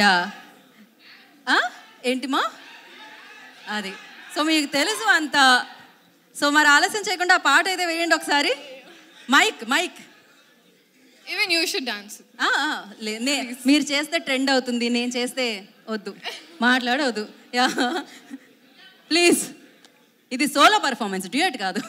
Yeah ఏంటిమా అది. So మీకు తెలుసు అంత. సో మరి ఆలస్యం చేయకుండా ఆ పాట అయితే వేయండి ఒకసారి. Mike mike even you should dance. మీరు చేస్తే ట్రెండ్ అవుతుంది, నేను చేస్తే వద్దు, మాట్లాడవద్దు. యా ప్లీజ్, ఇది సోలో పర్ఫార్మెన్స్, డ్యూయట్ కాదు.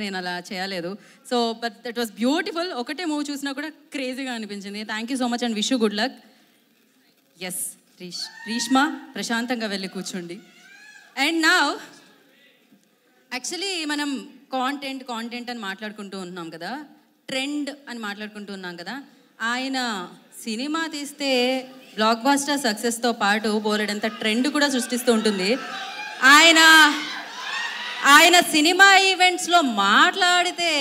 నేను అలా చేయలేదు. So but that was beautiful. ఒకటే మూవీ చూసినా కూడా క్రేజీగా అనిపించింది. Thank you so much and wish you good luck. Yes Reshma, ప్రశాంతంగా వెళ్ళి కూర్చోండి. అండ్ నా యాక్చువల్లీ మనం కాంటెంట్ అని మాట్లాడుకుంటూ ఉన్నాం కదా, ట్రెండ్ అని మాట్లాడుకుంటూ ఉన్నాం కదా. ఆయన సినిమా తీస్తే బ్లాక్ బాస్టర్ సక్సెస్తో పాటు బోలెడంత ట్రెండ్ కూడా సృష్టిస్తూ ఉంటుంది. ఆయన సినిమా ఈవెంట్స్లో మాట్లాడితే